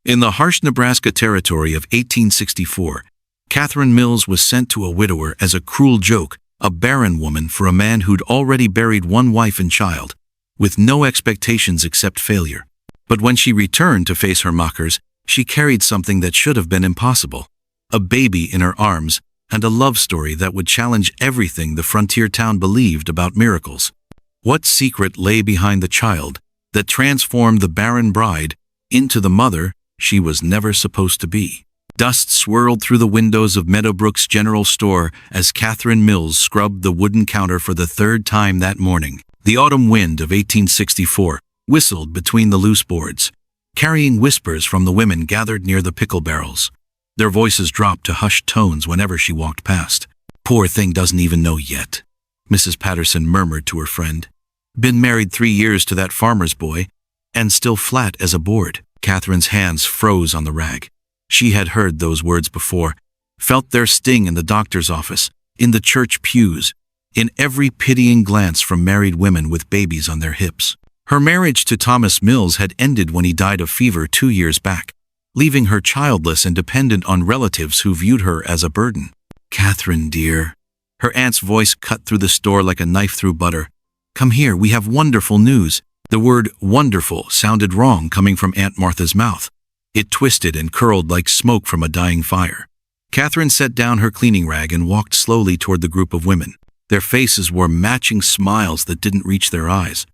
In the harsh Nebraska Territory of 1864, Catherine Mills was sent to a widower as a cruel joke, a barren woman for a man who'd already buried one wife and child, with no expectations except failure. But when she returned to face her mockers, she carried something that should have been impossible: a baby in her arms and a love story that would challenge everything the frontier town believed about miracles. What secret lay behind the child that transformed the barren bride into the mother she was never supposed to be? Dust swirled through the windows of Meadowbrook's general store as Catherine Mills scrubbed the wooden counter for the third time that morning. The autumn wind of 1864 whistled between the loose boards, carrying whispers from the women gathered near the pickle barrels. Their voices dropped to hushed tones whenever she walked past. "Poor thing doesn't even know yet," Mrs. Patterson murmured to her friend. "Been married 3 years to that farmer's boy, and still flat as a board." Catherine's hands froze on the rag. She had heard those words before, felt their sting in the doctor's office, in the church pews, in every pitying glance from married women with babies on their hips. Her marriage to Thomas Mills had ended when he died of fever 2 years back, leaving her childless and dependent on relatives who viewed her as a burden. "Catherine, dear," her aunt's voice cut through the store like a knife through butter. "Come here, we have wonderful news." The word wonderful sounded wrong coming from Aunt Martha's mouth. It twisted and curled like smoke from a dying fire. Catherine set down her cleaning rag and walked slowly toward the group of women. Their faces wore matching smiles that didn't reach their eyes.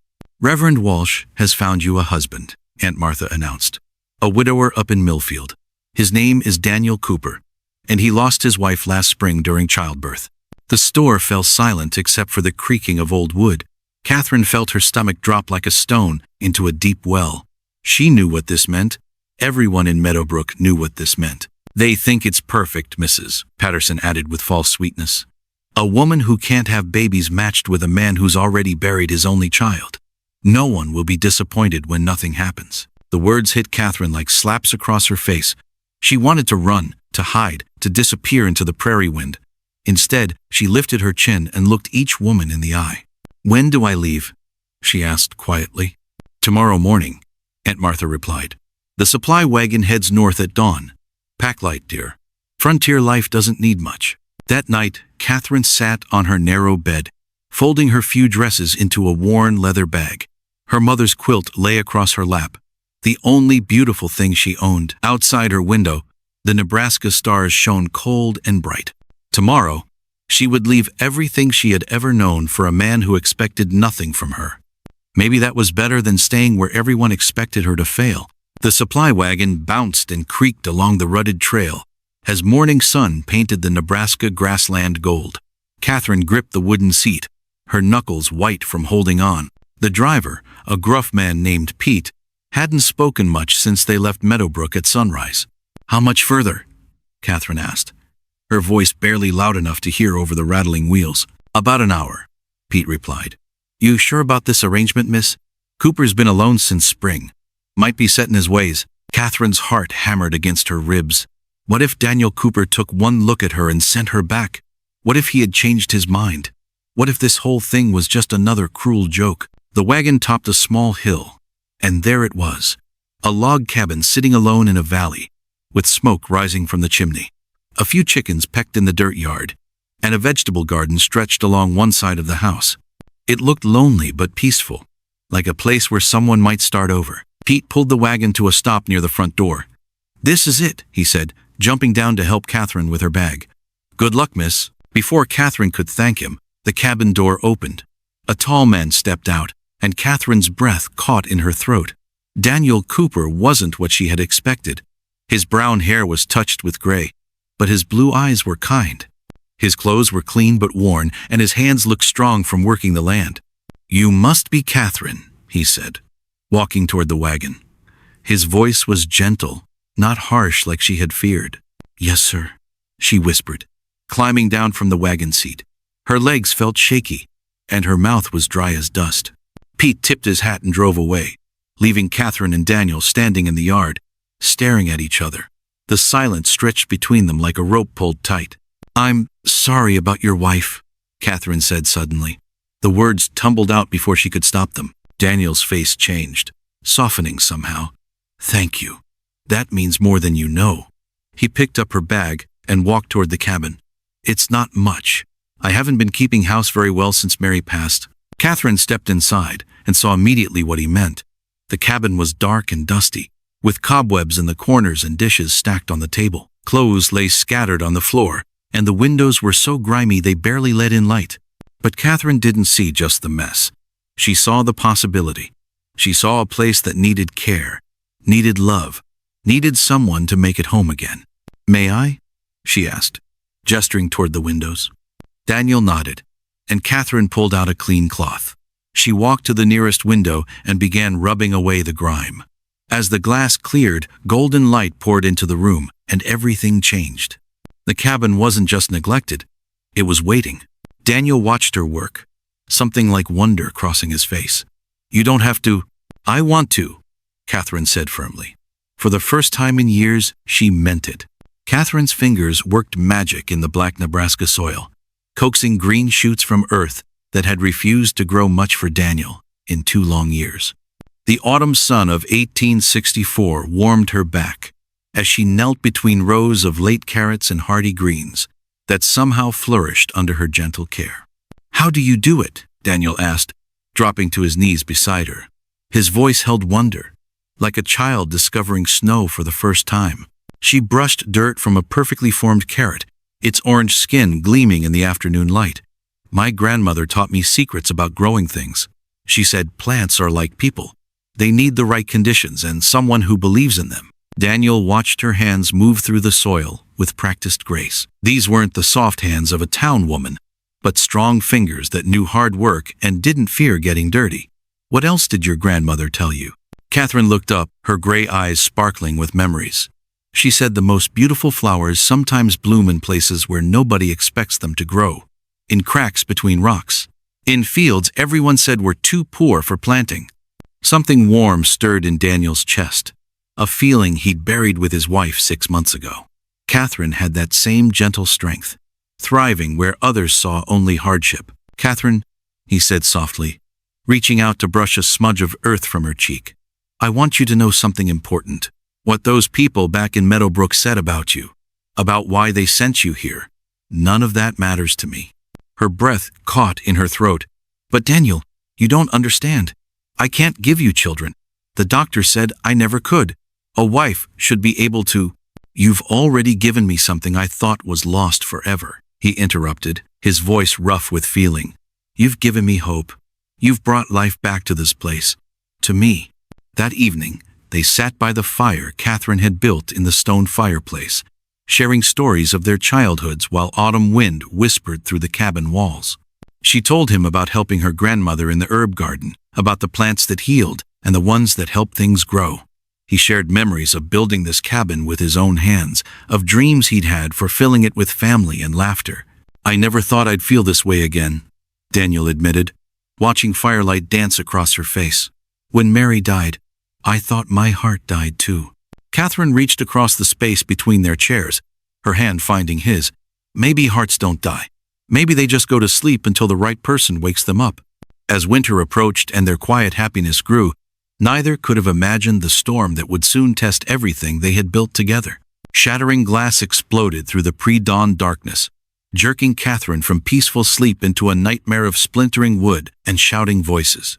"Reverend Walsh has found you a husband," Aunt Martha announced. "A widower up in Millfield. His name is Daniel Cooper, and he lost his wife last spring during childbirth." The store fell silent except for the creaking of old wood. Catherine felt her stomach drop like a stone into a deep well. She knew what this meant. Everyone in Meadowbrook knew what this meant. "They think it's perfect, Mrs. Patterson added with false sweetness. "A woman who can't have babies matched with a man who's already buried his only child. No one will be disappointed when nothing happens." The words hit Catherine like slaps across her face. She wanted to run, to hide, to disappear into the prairie wind. Instead, she lifted her chin and looked each woman in the eye. "When do I leave?" she asked quietly. "Tomorrow morning," Aunt Martha replied. "The supply wagon heads north at dawn. Pack light, dear. Frontier life doesn't need much." That night, Catherine sat on her narrow bed, folding her few dresses into a worn leather bag. Her mother's quilt lay across her lap, the only beautiful thing she owned. Outside her window, the Nebraska stars shone cold and bright. Tomorrow, she would leave everything she had ever known for a man who expected nothing from her. Maybe that was better than staying where everyone expected her to fail. The supply wagon bounced and creaked along the rutted trail as morning sun painted the Nebraska grassland gold. Catherine gripped the wooden seat, her knuckles white from holding on. The driver, a gruff man named Pete, hadn't spoken much since they left Meadowbrook at sunrise. "How much further?" Catherine asked, her voice barely loud enough to hear over the rattling wheels. "About an hour," Pete replied. "You sure about this arrangement, miss? Cooper's been alone since spring. Might be set in his ways." Catherine's heart hammered against her ribs. What if Daniel Cooper took one look at her and sent her back? What if he had changed his mind? What if this whole thing was just another cruel joke? The wagon topped a small hill, and there it was, a log cabin sitting alone in a valley, with smoke rising from the chimney. A few chickens pecked in the dirt yard, and a vegetable garden stretched along one side of the house. It looked lonely but peaceful, like a place where someone might start over. Pete pulled the wagon to a stop near the front door. "This is it," he said, jumping down to help Catherine with her bag. "Good luck, miss." Before Catherine could thank him, the cabin door opened. A tall man stepped out, and Catherine's breath caught in her throat. Daniel Cooper wasn't what she had expected. His brown hair was touched with gray, but his blue eyes were kind. His clothes were clean but worn, and his hands looked strong from working the land. "You must be Catherine," he said, walking toward the wagon. His voice was gentle, not harsh like she had feared. "Yes, sir," she whispered, climbing down from the wagon seat. Her legs felt shaky, and her mouth was dry as dust. Pete tipped his hat and drove away, leaving Catherine and Daniel standing in the yard, staring at each other. The silence stretched between them like a rope pulled tight. "I'm sorry about your wife," Catherine said suddenly. The words tumbled out before she could stop them. Daniel's face changed, softening somehow. "Thank you." That means more than you know. He picked up her bag and walked toward the cabin. It's not much. I haven't been keeping house very well since Mary passed. Catherine stepped inside and saw immediately what he meant. The cabin was dark and dusty, with cobwebs in the corners and dishes stacked on the table. Clothes lay scattered on the floor, and the windows were so grimy they barely let in light. But Catherine didn't see just the mess. She saw the possibility. She saw a place that needed care, needed love, needed someone to make it home again. "May I?" she asked, gesturing toward the windows. Daniel nodded, and Catherine pulled out a clean cloth. She walked to the nearest window and began rubbing away the grime. As the glass cleared, golden light poured into the room, and everything changed. The cabin wasn't just neglected, it was waiting. Daniel watched her work, something like wonder crossing his face. "You don't have to." "I want to," Catherine said firmly. For the first time in years, she meant it. Catherine's fingers worked magic in the black Nebraska soil, coaxing green shoots from earth that had refused to grow much for Daniel in 2 long years. The autumn sun of 1864 warmed her back as she knelt between rows of late carrots and hardy greens that somehow flourished under her gentle care. "How do you do it?" Daniel asked, dropping to his knees beside her. His voice held wonder, like a child discovering snow for the first time. She brushed dirt from a perfectly formed carrot, its orange skin gleaming in the afternoon light. "My grandmother taught me secrets about growing things. She said plants are like people. They need the right conditions and someone who believes in them." Daniel watched her hands move through the soil with practiced grace. These weren't the soft hands of a town woman, but strong fingers that knew hard work and didn't fear getting dirty. "What else did your grandmother tell you?" Catherine looked up, her gray eyes sparkling with memories. "She said the most beautiful flowers sometimes bloom in places where nobody expects them to grow, in cracks between rocks, in fields everyone said were too poor for planting." Something warm stirred in Daniel's chest, a feeling he'd buried with his wife 6 months ago. Catherine had that same gentle strength, thriving where others saw only hardship. "Catherine," he said softly, reaching out to brush a smudge of earth from her cheek, "I want you to know something important. What those people back in Meadowbrook said about you, about why they sent you here, none of that matters to me." Her breath caught in her throat. "But Daniel, you don't understand. I can't give you children. The doctor said I never could. A wife should be able to." "You've already given me something I thought was lost forever," he interrupted, his voice rough with feeling. "You've given me hope. You've brought life back to this place. To me." That evening, they sat by the fire Catherine had built in the stone fireplace, sharing stories of their childhoods while autumn wind whispered through the cabin walls. She told him about helping her grandmother in the herb garden, about the plants that healed and the ones that helped things grow. He shared memories of building this cabin with his own hands, of dreams he'd had for filling it with family and laughter. "I never thought I'd feel this way again," Daniel admitted, watching firelight dance across her face. "When Mary died, I thought my heart died too." Catherine reached across the space between their chairs, her hand finding his. "Maybe hearts don't die. Maybe they just go to sleep until the right person wakes them up." As winter approached and their quiet happiness grew, neither could have imagined the storm that would soon test everything they had built together. Shattering glass exploded through the pre-dawn darkness, jerking Catherine from peaceful sleep into a nightmare of splintering wood and shouting voices.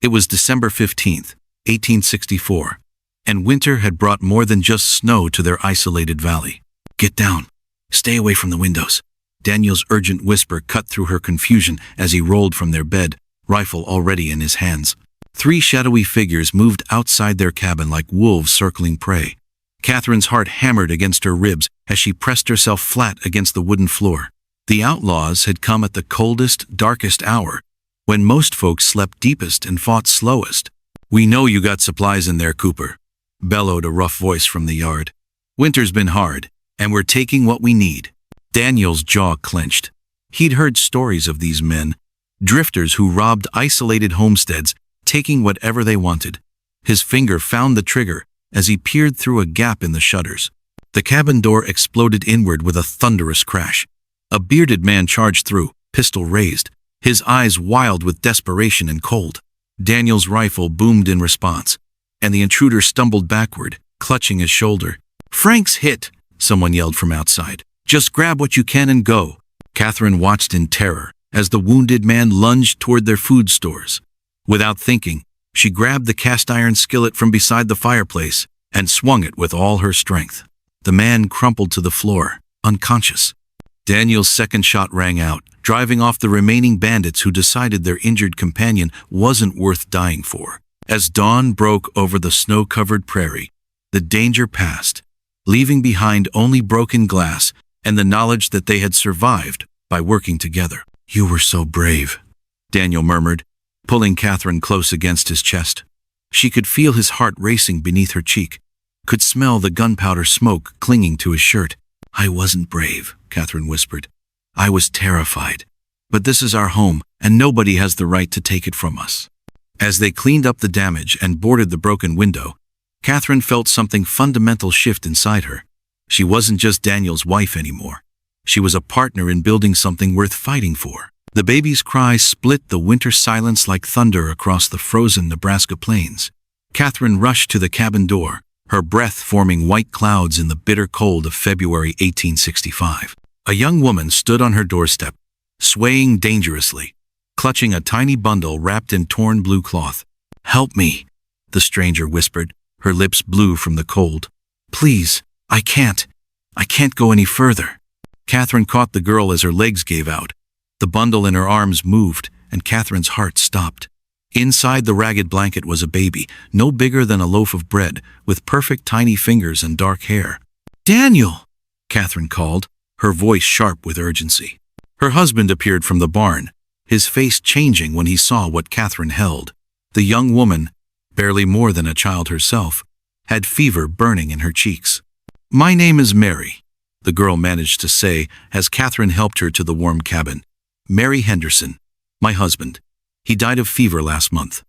It was December 15th, 1864, and winter had brought more than just snow to their isolated valley. "Get down. Stay away from the windows." Daniel's urgent whisper cut through her confusion as he rolled from their bed, rifle already in his hands. 3 shadowy figures moved outside their cabin like wolves circling prey. Catherine's heart hammered against her ribs as she pressed herself flat against the wooden floor. The outlaws had come at the coldest, darkest hour, when most folks slept deepest and fought slowest. "We know you got supplies in there, Cooper," bellowed a rough voice from the yard. "Winter's been hard, and we're taking what we need." Daniel's jaw clenched. He'd heard stories of these men, drifters who robbed isolated homesteads, taking whatever they wanted. His finger found the trigger as he peered through a gap in the shutters. The cabin door exploded inward with a thunderous crash. A bearded man charged through, pistol raised, his eyes wild with desperation and cold. Daniel's rifle boomed in response, and the intruder stumbled backward, clutching his shoulder. "Frank's hit," someone yelled from outside. "Just grab what you can and go." Catherine watched in terror as the wounded man lunged toward their food stores. Without thinking, she grabbed the cast-iron skillet from beside the fireplace and swung it with all her strength. The man crumpled to the floor, unconscious. Daniel's second shot rang out, driving off the remaining bandits who decided their injured companion wasn't worth dying for. As dawn broke over the snow-covered prairie, the danger passed, leaving behind only broken glass and the knowledge that they had survived by working together. "You were so brave," Daniel murmured, pulling Catherine close against his chest. She could feel his heart racing beneath her cheek, could smell the gunpowder smoke clinging to his shirt. "I wasn't brave," Catherine whispered. "I was terrified. But this is our home, and nobody has the right to take it from us." As they cleaned up the damage and boarded the broken window, Catherine felt something fundamental shift inside her. She wasn't just Daniel's wife anymore. She was a partner in building something worth fighting for. The baby's cries split the winter silence like thunder across the frozen Nebraska plains. Catherine rushed to the cabin door, her breath forming white clouds in the bitter cold of February 1865. A young woman stood on her doorstep, swaying dangerously, clutching a tiny bundle wrapped in torn blue cloth. "Help me," the stranger whispered, her lips blue from the cold. "Please, I can't go any further." Catherine caught the girl as her legs gave out. The bundle in her arms moved, and Catherine's heart stopped. Inside the ragged blanket was a baby, no bigger than a loaf of bread, with perfect tiny fingers and dark hair. "Daniel!" Catherine called, her voice sharp with urgency. Her husband appeared from the barn, his face changing when he saw what Catherine held. The young woman, barely more than a child herself, had fever burning in her cheeks. "My name is Mary," the girl managed to say as Catherine helped her to the warm cabin. "Mary Henderson, my husband. He died of fever last month.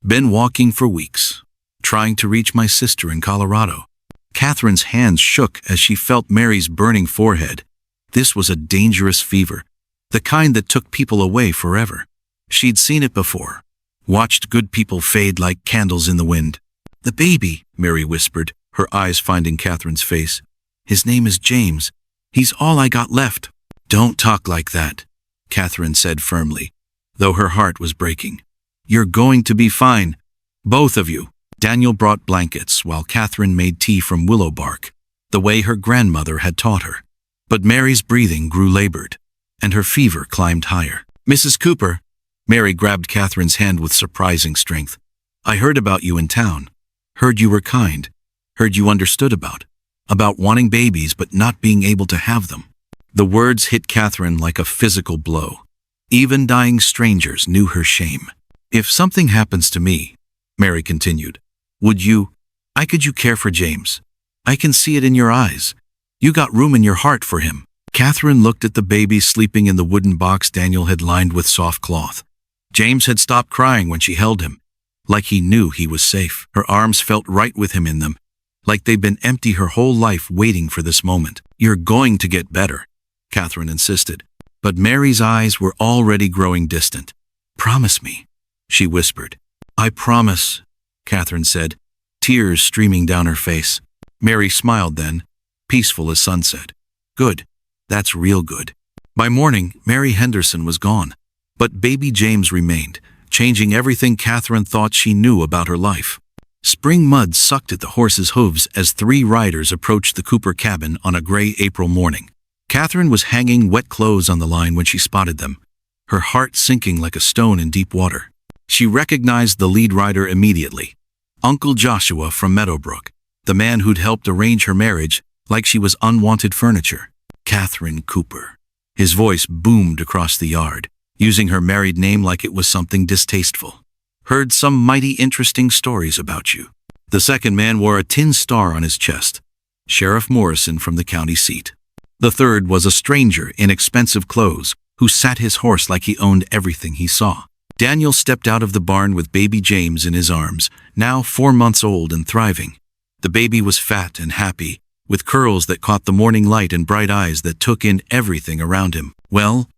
Been walking for weeks, trying to reach my sister in Colorado." Catherine's hands shook as she felt Mary's burning forehead. This was a dangerous fever, the kind that took people away forever. She'd seen it before, watched good people fade like candles in the wind. "The baby," Mary whispered, her eyes finding Catherine's face. "His name is James. He's all I got left." "Don't talk like that," Catherine said firmly, though her heart was breaking. "You're going to be fine, both of you." Daniel brought blankets while Catherine made tea from willow bark, the way her grandmother had taught her. But Mary's breathing grew labored, and her fever climbed higher. "Mrs. Cooper," Mary grabbed Catherine's hand with surprising strength. "I heard about you in town. Heard you were kind. Heard you understood about wanting babies but not being able to have them." The words hit Catherine like a physical blow. Even dying strangers knew her shame. "If something happens to me," Mary continued, could you care for James? I can see it in your eyes. You got room in your heart for him." Catherine looked at the baby sleeping in the wooden box Daniel had lined with soft cloth. James had stopped crying when she held him, like he knew he was safe. Her arms felt right with him in them, like they'd been empty her whole life waiting for this moment. "You're going to get better," Catherine insisted. But Mary's eyes were already growing distant. "Promise me," she whispered. "I promise," Catherine said, tears streaming down her face. Mary smiled then, peaceful as sunset. "Good. That's real good." By morning, Mary Henderson was gone, but baby James remained, changing everything Catherine thought she knew about her life. Spring mud sucked at the horses' hooves as 3 riders approached the Cooper cabin on a gray April morning. Catherine was hanging wet clothes on the line when she spotted them, her heart sinking like a stone in deep water. She recognized the lead rider immediately, Uncle Joshua from Meadowbrook, the man who'd helped arrange her marriage like she was unwanted furniture. "Catherine Cooper." His voice boomed across the yard, using her married name like it was something distasteful. "Heard some mighty interesting stories about you." The second man wore a tin star on his chest, Sheriff Morrison from the county seat. The third was a stranger in expensive clothes who sat his horse like he owned everything he saw. Daniel stepped out of the barn with baby James in his arms, now 4 months old and thriving. The baby was fat and happy, with curls that caught the morning light and bright eyes that took in everything around him. "Well,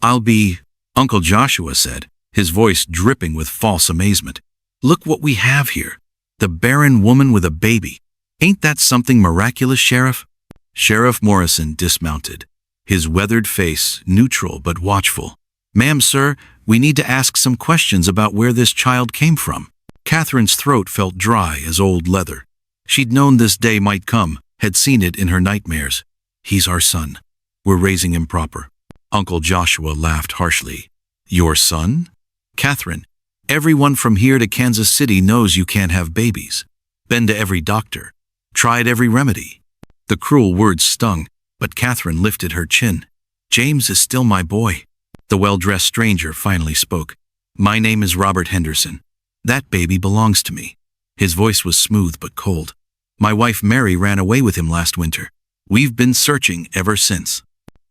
I'll be," Uncle Joshua said, his voice dripping with false amazement. "Look what we have here. The barren woman with a baby. Ain't that something miraculous, Sheriff? Sheriff Morrison dismounted, his weathered face neutral but watchful. Ma'am, sir, we need to ask some questions about where this child came from. Catherine's throat felt dry as old leather. She'd known this day might come, had seen it in her nightmares. He's our son. We're raising him proper. Uncle Joshua laughed harshly. Your son? Catherine, everyone from here to Kansas City knows you can't have babies. Been to every doctor. Tried every remedy. The cruel words stung, but Catherine lifted her chin. James is still my boy. The well-dressed stranger finally spoke. My name is Robert Henderson. That baby belongs to me. His voice was smooth but cold. My wife Mary ran away with him last winter. We've been searching ever since.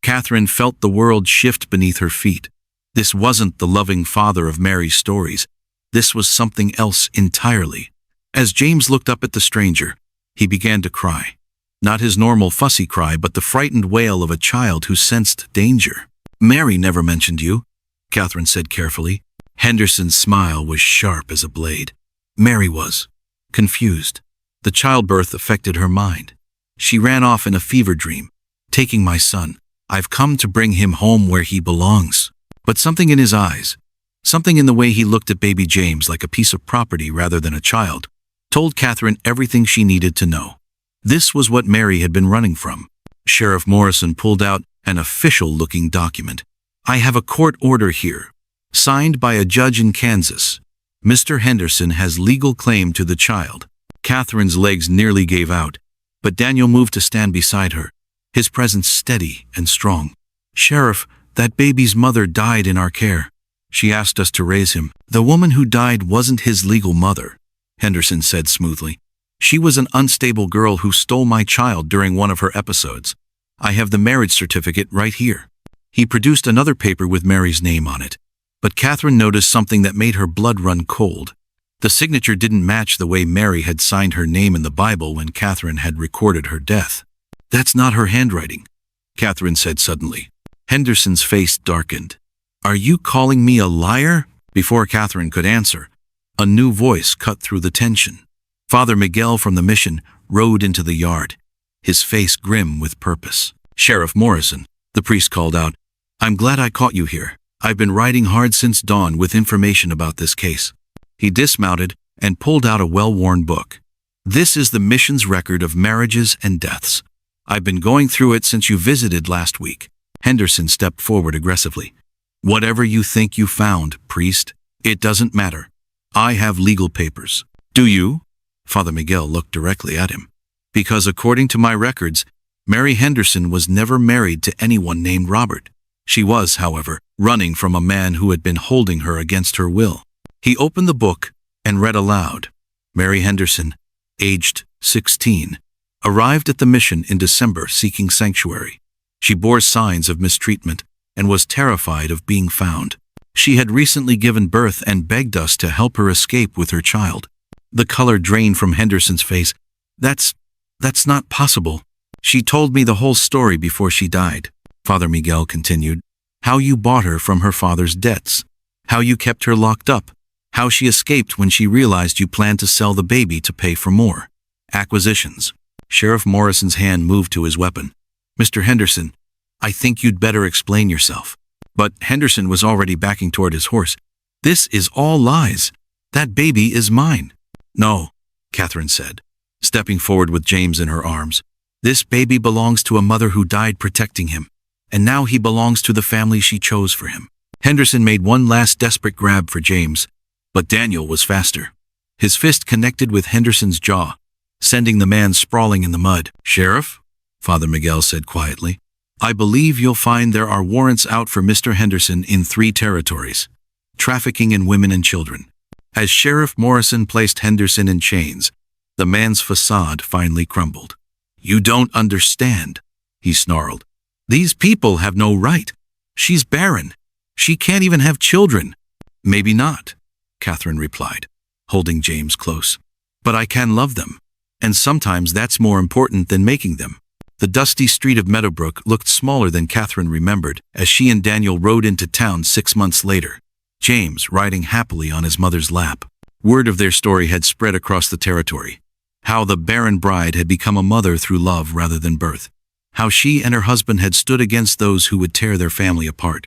Catherine felt the world shift beneath her feet. This wasn't the loving father of Mary's stories. This was something else entirely. As James looked up at the stranger, he began to cry. Not his normal fussy cry, but the frightened wail of a child who sensed danger. Mary never mentioned you, Catherine said carefully. Henderson's smile was sharp as a blade. Mary was confused. The childbirth affected her mind. She ran off in a fever dream. Taking my son, I've come to bring him home where he belongs. But something in his eyes, something in the way he looked at baby James like a piece of property rather than a child, told Catherine everything she needed to know. This was what Mary had been running from. Sheriff Morrison pulled out an official-looking document. I have a court order here, signed by a judge in Kansas. Mr. Henderson has legal claim to the child. Catherine's legs nearly gave out, but Daniel moved to stand beside her, his presence steady and strong. Sheriff, that baby's mother died in our care. She asked us to raise him. The woman who died wasn't his legal mother, Henderson said smoothly. She was an unstable girl who stole my child during one of her episodes. I have the marriage certificate right here. He produced another paper with Mary's name on it, but Catherine noticed something that made her blood run cold. The signature didn't match the way Mary had signed her name in the Bible when Catherine had recorded her death. That's not her handwriting, Catherine said suddenly. Henderson's face darkened. Are you calling me a liar? Before Catherine could answer, a new voice cut through the tension. Father Miguel from the mission rode into the yard, his face grim with purpose. Sheriff Morrison, the priest called out, I'm glad I caught you here. I've been riding hard since dawn with information about this case. He dismounted and pulled out a well-worn book. This is the mission's record of marriages and deaths. I've been going through it since you visited last week. Henderson stepped forward aggressively. Whatever you think you found, priest, it doesn't matter. I have legal papers. Do you? Father Miguel looked directly at him. Because according to my records, Mary Henderson was never married to anyone named Robert. She was, however, running from a man who had been holding her against her will. He opened the book and read aloud. Mary Henderson, aged 16, arrived at the mission in December seeking sanctuary. She bore signs of mistreatment and was terrified of being found. She had recently given birth and begged us to help her escape with her child. The color drained from Henderson's face. That's not possible. She told me the whole story before she died, Father Miguel continued. How you bought her from her father's debts. How you kept her locked up. How she escaped when she realized you planned to sell the baby to pay for more acquisitions. Sheriff Morrison's hand moved to his weapon. Mr. Henderson, I think you'd better explain yourself. But Henderson was already backing toward his horse. This is all lies. That baby is mine. No, Catherine said, stepping forward with James in her arms. This baby belongs to a mother who died protecting him, and now he belongs to the family she chose for him. Henderson made one last desperate grab for James, but Daniel was faster. His fist connected with Henderson's jaw, sending the man sprawling in the mud. Sheriff, Father Miguel said quietly, I believe you'll find there are warrants out for Mr. Henderson in 3 territories. Trafficking in women and children. As Sheriff Morrison placed Henderson in chains, the man's facade finally crumbled. You don't understand, he snarled. These people have no right. She's barren. She can't even have children. Maybe not, Catherine replied, holding James close. But I can love them, and sometimes that's more important than making them. The dusty street of Meadowbrook looked smaller than Catherine remembered as she and Daniel rode into town 6 months later, James riding happily on his mother's lap. Word of their story had spread across the territory. How the barren bride had become a mother through love rather than birth. How she and her husband had stood against those who would tear their family apart.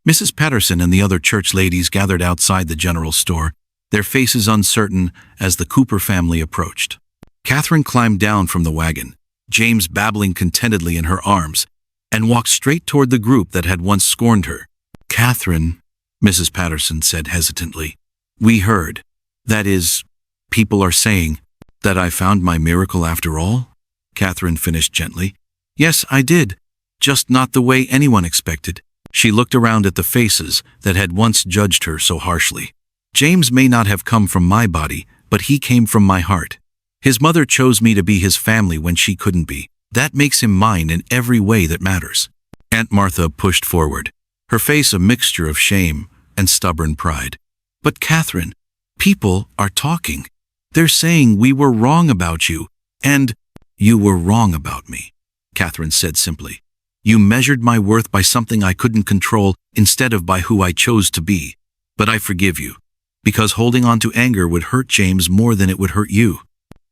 Mrs. Patterson and the other church ladies gathered outside the general store, their faces uncertain as the Cooper family approached. Catherine climbed down from the wagon, James babbling contentedly in her arms, and walked straight toward the group that had once scorned her. "Catherine," Mrs. Patterson said hesitantly, "we heard. That is, people are saying that I found my miracle after all?" Catherine finished gently. "Yes, I did. Just not the way anyone expected." She looked around at the faces that had once judged her so harshly. "James may not have come from my body, but he came from my heart. His mother chose me to be his family when she couldn't be. That makes him mine in every way that matters." Aunt Martha pushed forward, her face a mixture of shame and stubborn pride. "But Catherine, people are talking. They're saying we were wrong about you, and you were wrong about me," Catherine said simply. "You measured my worth by something I couldn't control instead of by who I chose to be. But I forgive you, because holding on to anger would hurt James more than it would hurt you."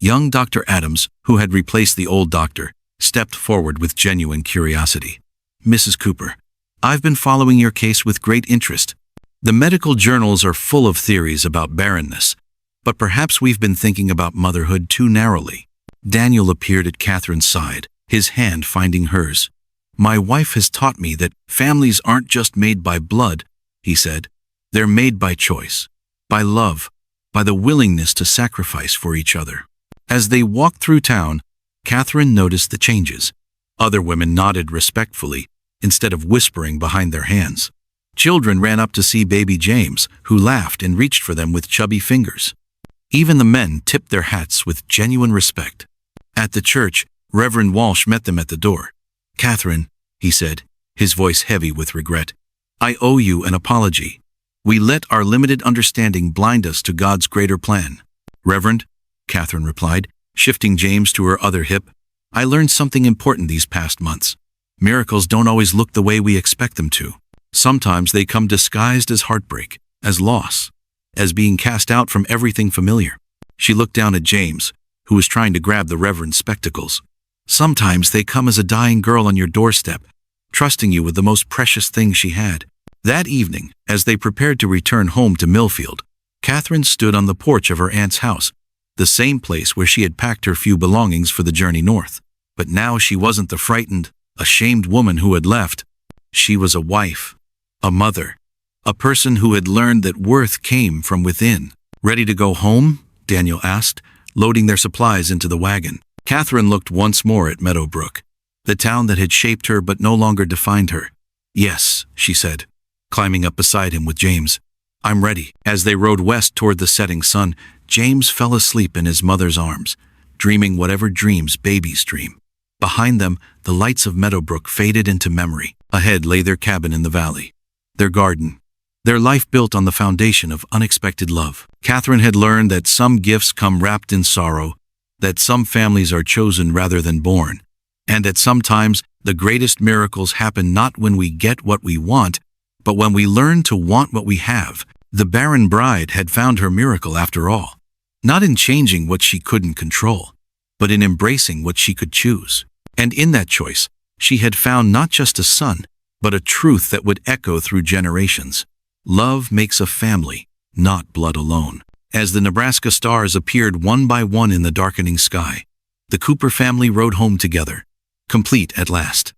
Young Dr. Adams, who had replaced the old doctor, stepped forward with genuine curiosity. "Mrs. Cooper, I've been following your case with great interest. The medical journals are full of theories about barrenness, but perhaps we've been thinking about motherhood too narrowly." Daniel appeared at Catherine's side, his hand finding hers. "My wife has taught me that families aren't just made by blood," he said. "They're made by choice, by love, by the willingness to sacrifice for each other." As they walked through town, Catherine noticed the changes. Other women nodded respectfully, instead of whispering behind their hands. Children ran up to see baby James, who laughed and reached for them with chubby fingers. Even the men tipped their hats with genuine respect. At the church, Reverend Walsh met them at the door. "Catherine," he said, his voice heavy with regret, "I owe you an apology. We let our limited understanding blind us to God's greater plan." "Reverend," Catherine replied, shifting James to her other hip, "I learned something important these past months. Miracles don't always look the way we expect them to. Sometimes they come disguised as heartbreak, as loss, as being cast out from everything familiar." She looked down at James, who was trying to grab the Reverend's spectacles. "Sometimes they come as a dying girl on your doorstep, trusting you with the most precious thing she had." That evening, as they prepared to return home to Millfield, Catherine stood on the porch of her aunt's house, the same place where she had packed her few belongings for the journey north. But now she wasn't the frightened, ashamed woman who had left. She was a wife, a mother, a person who had learned that worth came from within. "Ready to go home?" Daniel asked, loading their supplies into the wagon. Catherine looked once more at Meadowbrook, the town that had shaped her but no longer defined her. "Yes," she said, climbing up beside him with James. "I'm ready." As they rode west toward the setting sun, James fell asleep in his mother's arms, dreaming whatever dreams babies dream. Behind them, the lights of Meadowbrook faded into memory. Ahead lay their cabin in the valley, their garden, their life built on the foundation of unexpected love. Catherine had learned that some gifts come wrapped in sorrow, that some families are chosen rather than born, and that sometimes the greatest miracles happen not when we get what we want, but when we learn to want what we have. The barren bride had found her miracle after all, not in changing what she couldn't control, but in embracing what she could choose. And in that choice, she had found not just a son, but a truth that would echo through generations. Love makes a family, not blood alone. As the Nebraska stars appeared one by one in the darkening sky, the Cooper family rode home together, complete at last.